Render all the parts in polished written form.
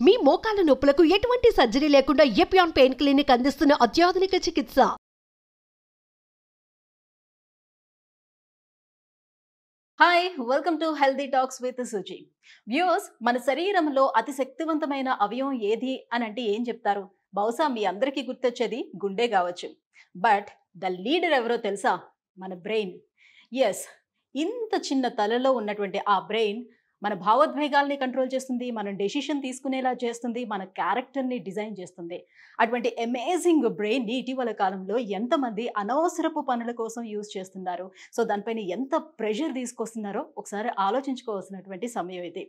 మీ మోకాల నొప్పులకు ఎటువంటి సర్జరీ లేకుండా ఎపియాన్ పెయిన్ క్లినిక్ అందిస్తున్న అత్యాధునిక చికిత్స. Hi, welcome to healthy talks with Suji. Viewers, మన శరీరంలో అతి శక్తివంతమైన అవయవం ఏది అని అంటే ఏం చెప్తారు? బహుశా మీ అందరికీ గుర్తొచ్చేది గుండె కావచ్చు. బట్ ద లీడర్ ఎవరో తెలుసా? మన బ్రెయిన్. ఎస్, ఇంత చిన్న తలలో ఉన్నటువంటి ఆ బ్రెయిన్ మన భావోద్వేగాల్ని కంట్రోల్ చేస్తుంది, మనం డెసిషన్ తీసుకునేలా చేస్తుంది, మన క్యారెక్టర్ని డిజైన్ చేస్తుంది. అటువంటి అమేజింగ్ బ్రెయిన్ని ఇటీవల కాలంలో ఎంతమంది అనవసరపు పనుల కోసం యూజ్ చేస్తున్నారు, సో దానిపైన ఎంత ప్రెషర్ తీసుకొస్తున్నారో ఒకసారి ఆలోచించుకోవాల్సినటువంటి సమయం ఇది.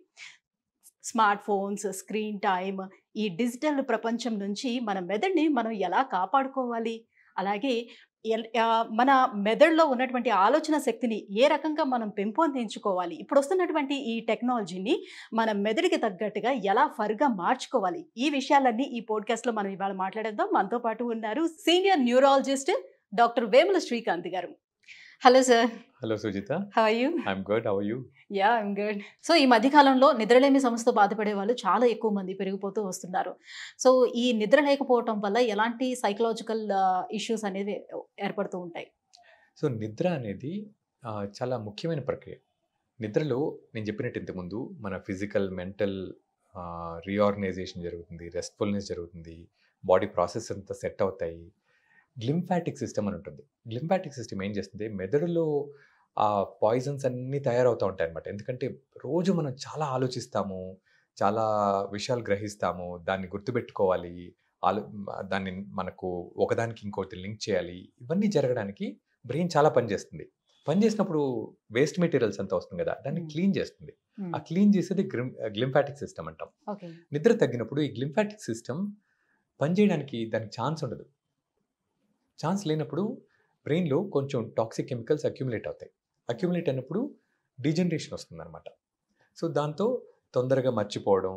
స్మార్ట్ ఫోన్స్, స్క్రీన్ టైమ్, ఈ డిజిటల్ ప్రపంచం నుంచి మన మెదడుని మనం ఎలా కాపాడుకోవాలి, అలాగే మన మెదడులో ఉన్నటువంటి ఆలోచన శక్తిని ఏ రకంగా మనం పెంపొందించుకోవాలి, ఇప్పుడు వస్తున్నటువంటి ఈ టెక్నాలజీని మన మెదడుకి తగ్గట్టుగా ఎలా ఫర్గా మార్చుకోవాలి, ఈ విషయాలన్నీ ఈ పోడ్కాస్ట్లో మనం ఇవాళ మాట్లాడేద్దాం. మనతో పాటు ఉన్నారు senior neurologist doctor Vemula Srikanth గారు. Hello sir. Hello Sujitha. How are you? I'm good. How are you? Yeah, I'm good. So ఈ మధ్యకాలంలో నిద్రలేమి సమస్యతో బాధపడే వాళ్ళు చాలా ఎక్కువ మంది పెరిగిపోతూ వస్తున్నారు. సో ఈ నిద్ర లేకపోవటం వల్ల ఎలాంటి సైకలాజికల్ ఇష్యూస్ అనేవి ఏర్పడుతూ ఉంటాయి? సో నిద్ర అనేది చాలా ముఖ్యమైన ప్రక్రియ. నిద్రలో నేను చెప్పినట్టు ఇంతకుముందు మన ఫిజికల్, మెంటల్ రీఆర్గనైజేషన్ జరుగుతుంది, రెస్ట్ఫుల్నెస్ జరుగుతుంది, బాడీ ప్రాసెస్ అంతా సెట్ అవుతాయి. గ్లింఫాటిక్ సిస్టమ్ అని ఉంటుంది. గ్లింఫాటిక్ సిస్టమ్ ఏం చేస్తుంది, మెదడులో ఆ పాయిజన్స్ అన్నీ తయారవుతూ ఉంటాయి అన్నమాట. ఎందుకంటే రోజు మనం చాలా ఆలోచిస్తాము, చాలా విషయాలు గ్రహిస్తాము, దాన్ని గుర్తుపెట్టుకోవాలి, దాన్ని మనకు ఒకదానికి ఇంకోటి లింక్ చేయాలి. ఇవన్నీ జరగడానికి బ్రెయిన్ చాలా పనిచేస్తుంది. పనిచేసినప్పుడు వేస్ట్ మెటీరియల్స్ అంతా వస్తుంది కదా, దాన్ని క్లీన్ చేస్తుంది. ఆ క్లీన్ చేసేది గ్లింఫాటిక్ సిస్టమ్ అంటాం. నిద్ర తగ్గినప్పుడు ఈ గ్లింఫాటిక్ సిస్టమ్ పనిచేయడానికి దానికి ఛాన్స్ ఉండదు. ఛాన్స్ లేనప్పుడు బ్రెయిన్లో కొంచెం టాక్సిక్ కెమికల్స్ అక్యుములేట్ అవుతాయి. అక్యుములేట్ అయినప్పుడు డీజనరేషన్ వస్తుందన్నమాట. సో దాంతో తొందరగా మర్చిపోవడం,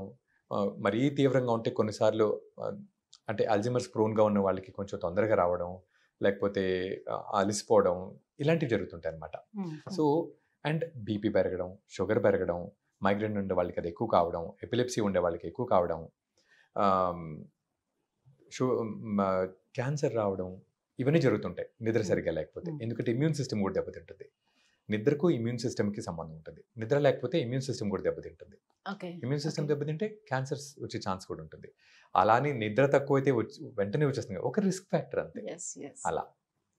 మరీ తీవ్రంగా ఉంటే కొన్నిసార్లు అంటే అల్జీమర్స్ ప్రోన్గా ఉన్న వాళ్ళకి కొంచెం తొందరగా రావడం, లేకపోతే అలసిపోవడం, ఇలాంటివి జరుగుతుంటాయి అన్నమాట. సో అండ్ బీపీ పెరగడం, షుగర్ పెరగడం, మైగ్రేన్ ఉండే వాళ్ళకి అది ఎక్కువ కావడం, ఎపిలెప్సీ ఉండే వాళ్ళకి ఎక్కువ కావడం, క్యాన్సర్ రావడం, ఇవన్నీ జరుగుతుంటాయి నిద్ర సరిగ్గా లేకపోతే. ఎందుకంటే ఇమ్యూన్ సిస్టమ్ కూడా దెబ్బతింటుంది. నిద్రకు ఇమ్యూన్ సిస్టమ్కి సంబంధం ఉంటుంది. నిద్ర లేకపోతే ఇమ్యూన్ సిస్టమ్ కూడా దెబ్బతింటుంది. ఇమ్యూన్ సిస్టమ్ దెబ్బతింటే క్యాన్సర్స్ వచ్చే ఛాన్స్ కూడా ఉంటుంది. అలానే నిద్ర తక్కువైతే వెంటనే వచ్చేస్తుంది, ఒక రిస్క్ ఫ్యాక్టర్ అంతే. అలా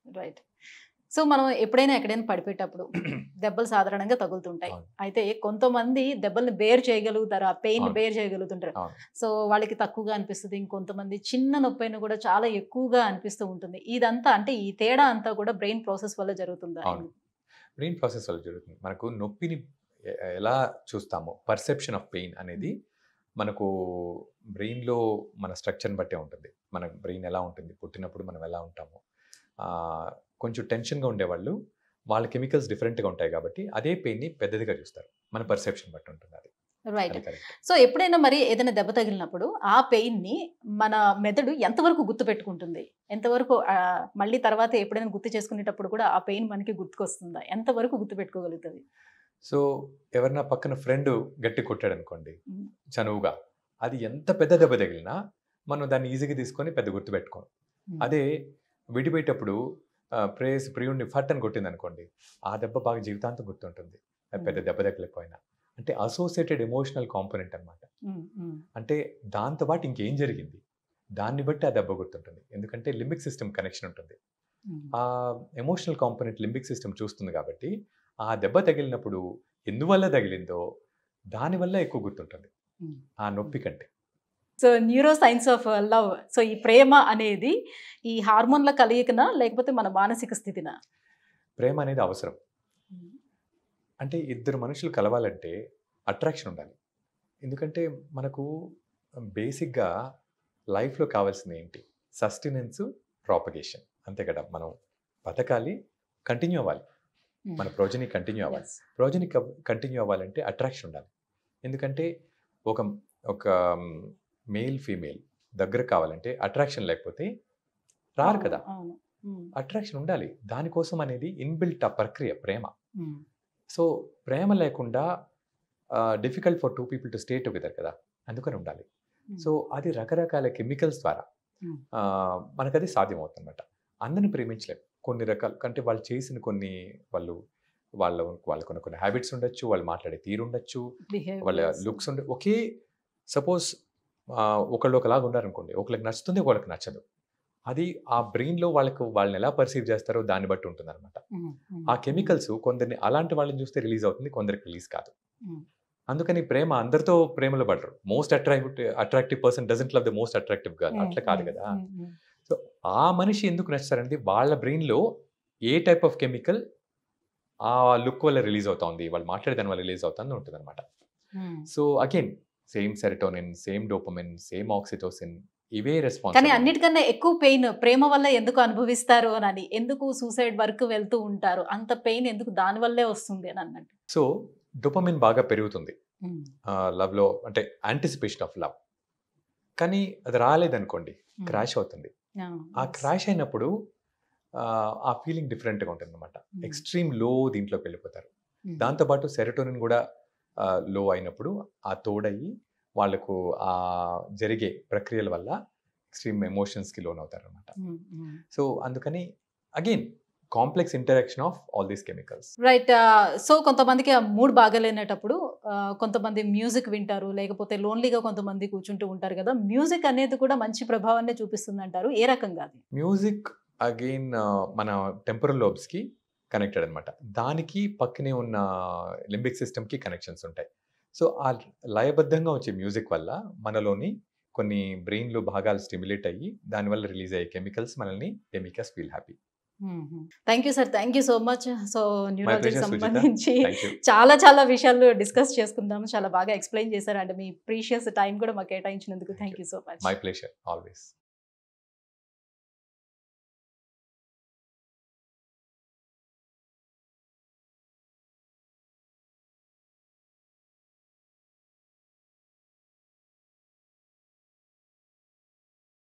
రైట్. సో మనం ఎప్పుడైనా ఎక్కడైనా పడిపోయేటప్పుడు దెబ్బలు సాధారణంగా తగులుతుంటాయి. అయితే కొంతమంది దెబ్బల్ని బేర్ చేయగలుగుతారు, ఆ పెయిన్ బేర్ చేయగలుగుతుంటారు. సో వాళ్ళకి తక్కువగా అనిపిస్తుంది. ఇంకొంతమంది చిన్న నొప్పి అయినా కూడా చాలా ఎక్కువగా అనిపిస్తూ ఉంటుంది. ఇదంతా అంటే ఈ తేడా అంతా కూడా బ్రెయిన్ ప్రాసెస్ వల్ల జరుగుతుందా? బ్రెయిన్ ప్రాసెస్ వల్ల జరుగుతుంది. మనకు నొప్పిని ఎలా చూస్తామో, పర్సెప్షన్ ఆఫ్ పెయిన్ అనేది మనకు బ్రెయిన్లో మన స్ట్రక్చర్ని బట్టే ఉంటుంది. మన బ్రెయిన్ ఎలా ఉంటుంది, పుట్టినప్పుడు మనం ఎలా ఉంటామో, కొంచెం టెన్షన్గా ఉండేవాళ్ళు వాళ్ళ కెమికల్స్ డిఫరెంట్గా ఉంటాయి కాబట్టి అదే పెయిన్ని పెద్దదిగా చూస్తారు. మన పర్సెప్షన్ బట్టి ఉంటుంది అది. రైట్. సో ఎప్పుడైనా మరి ఏదైనా దెబ్బ తగిలినప్పుడు ఆ పెయిన్ని మన మెదడు ఎంతవరకు గుర్తుపెట్టుకుంటుంది, ఎంతవరకు మళ్ళీ తర్వాత ఎప్పుడైనా గుర్తు చేసుకునేటప్పుడు కూడా ఆ పెయిన్ మనకి గుర్తుకొస్తుందా, ఎంతవరకు గుర్తుపెట్టుకోగలుగుతుంది? సో ఎవరైనా పక్కన ఫ్రెండ్ గట్టి కొట్టాడు అనుకోండి చనువుగా, అది ఎంత పెద్ద దెబ్బ తగిలినా మనం దాన్ని ఈజీగా తీసుకొని పెద్ద గుర్తుపెట్టుకోం. అదే విడిపోయేటప్పుడు ప్రియుడిని ఫట్ అని కొట్టింది అనుకోండి, ఆ దెబ్బ బాగా జీవితాంతం గుర్తుంటుంది, పెద్ద దెబ్బ తగిలిపోయినా. అంటే అసోసియేటెడ్ ఎమోషనల్ కాంపోనెంట్ అనమాట. అంటే దాంతోపాటు ఇంకేం జరిగింది దాన్ని బట్టి ఆ దెబ్బ గుర్తుంటుంది. ఎందుకంటే లింబిక్ సిస్టమ్ కనెక్షన్ ఉంటుంది. ఆ ఎమోషనల్ కాంపోనెంట్ లింబిక్ సిస్టమ్ చూస్తుంది కాబట్టి ఆ దెబ్బ తగిలినప్పుడు ఎందువల్ల తగిలిందో దానివల్ల ఎక్కువ గుర్తుంటుంది ఆ నొప్పి కంటే. So neuro science of love. So ఈ ప్రేమ అనేది ఈ హార్మోన్ల కలయికనా లేకపోతే మన మానసిక స్థితినా? ప్రేమ అనేది అవసరం. అంటే ఇద్దరు మనుషులు కలవాలంటే అట్రాక్షన్ ఉండాలి. ఎందుకంటే మనకు బేసిక్గా లైఫ్లో కావాల్సింది ఏంటి? సస్టెనెన్స్, ప్రాపగేషన్, అంతే కదా. మనం బతకాలి, కంటిన్యూ అవ్వాలి, మన ప్రోజని కంటిన్యూ అవ్వాలి. ప్రోజని కంటిన్యూ అవ్వాలంటే అట్రాక్షన్ ఉండాలి. ఎందుకంటే ఒక మేల్ ఫీమేల్ దగ్గర కావాలంటే అట్రాక్షన్ లేకపోతే రారు కదా. అట్రాక్షన్ ఉండాలి. దానికోసం అనేది ఇన్బిల్ట్ ఆ ప్రక్రియ ప్రేమ. సో ప్రేమ లేకుండా difficult for two people to stay together కదా, అందుకని ఉండాలి. సో అది రకరకాల కెమికల్స్ ద్వారా మనకది సాధ్యం అవుతుంది అనమాట. అందరిని ప్రేమించలేం. కొన్ని రకాల కంటే వాళ్ళు చేసిన కొన్ని వాళ్ళకున్న కొన్ని హ్యాబిట్స్ ఉండొచ్చు, వాళ్ళు మాట్లాడే తీరు ఉండొచ్చు, వాళ్ళ లుక్స్ ఒకే సపోజ్ ఒకళ్ళు ఒకలాగా ఉన్నారనుకోండి, ఒకళ్ళకి నచ్చుతుంది, ఒకళ్ళకి నచ్చదు. అది ఆ బ్రెయిన్లో వాళ్ళని ఎలా పర్సీవ్ చేస్తారో దాన్ని బట్టి ఉంటుంది అనమాట. ఆ కెమికల్స్ కొందరిని అలాంటి వాళ్ళని చూస్తే రిలీజ్ అవుతుంది, కొందరికి రిలీజ్ కాదు. అందుకని ప్రేమ అందరితో ప్రేమలో పడరు. Most attractive person doesn't love the most attractive girl, అట్లా కాదు కదా. సో ఆ మనిషి ఎందుకు నచ్చుతారంటే వాళ్ళ బ్రెయిన్లో ఏ టైప్ ఆఫ్ కెమికల్ ఆ లుక్ వల్ల రిలీజ్ అవుతుంది, వాళ్ళు మాట్లాడే దాని వల్ల రిలీజ్ అవుతుంది ఉంటుంది అనమాట. So again same serotonin, same dopamine, same oxytocin, ఇవే రెస్పాన్స్. కానీ అన్నిటికన్నా ఎక్కువ పెయిన్ ప్రేమ వల్ల ఎందుకు అనుభవిస్తారు అని, ఎందుకు సూసైడ్ వరకు వెళ్తూ ఉంటారు, అంత పెయిన్ ఎందుకు దాని వల్లే వస్తుంది అని అన్నట్టు. సో డోపమిన్ బాగా పెరుగుతుంది లవ్లో, అంటే యాంటిసిపేషన్ ఆఫ్ లవ్. కానీ అది రాలేదనుకోండి, క్రాష్ అవుతుంది. ఆ క్రాష్ అయినప్పుడు ఆ ఫీలింగ్ డిఫరెంట్గా ఉంటుంది అనమాట. ఎక్స్ట్రీమ్ లో దీంట్లోకి వెళ్ళిపోతారు. దాంతోపాటు సెరటోనిన్ కూడా లో అయినప్పుడు ఆ తోడయ్యి వాళ్ళకు ఆ జరిగే ప్రక్రియల వల్ల ఎక్స్ట్రీమ్ ఎమోషన్స్కి లోన్ అవుతారు అనమాట. సో అందుకని again complex interaction of all these chemicals. Right. So కొంతమందికి ఆ మూడ్ బాగాలేనప్పుడు కొంతమంది మ్యూజిక్ వింటారు, లేకపోతే లోన్లీగా కొంతమంది కూర్చుంటూ ఉంటారు కదా. మ్యూజిక్ అనేది కూడా మంచి ప్రభావాన్ని చూపిస్తుంది అంటారు. ఏ రకంగా? అది మ్యూజిక్ అగైన్ మన టెంపరల్ లోబ్స్కి కనెక్టెడ్ అనమాట. దానికి పక్కనే ఉన్న లింబిక్ సిస్టమ్కి కనెక్షన్స్ ఉంటాయి. సో ఆ లయబద్ధంగా వచ్చే మ్యూజిక్ వల్ల మనలోని కొన్ని బ్రెయిన్లో భాగాలు స్టిమ్యులేట్ అయ్యి దానివల్ల రిలీజ్ అయ్యే కెమికల్స్ మనల్ని make us feel happy. Thank you sir, thank you so much. So న్యూరాలజీకి సంబంధించి చాలా విషయాలు డిస్కస్ చేసుకుందాము. చాలా బాగా ఎక్స్ప్లెయిన్ చేశారు అండ్ మీ ప్రీషియస్ టైం కూడా మాకు కేటాయించినందుకు thank you so much. My pleasure always.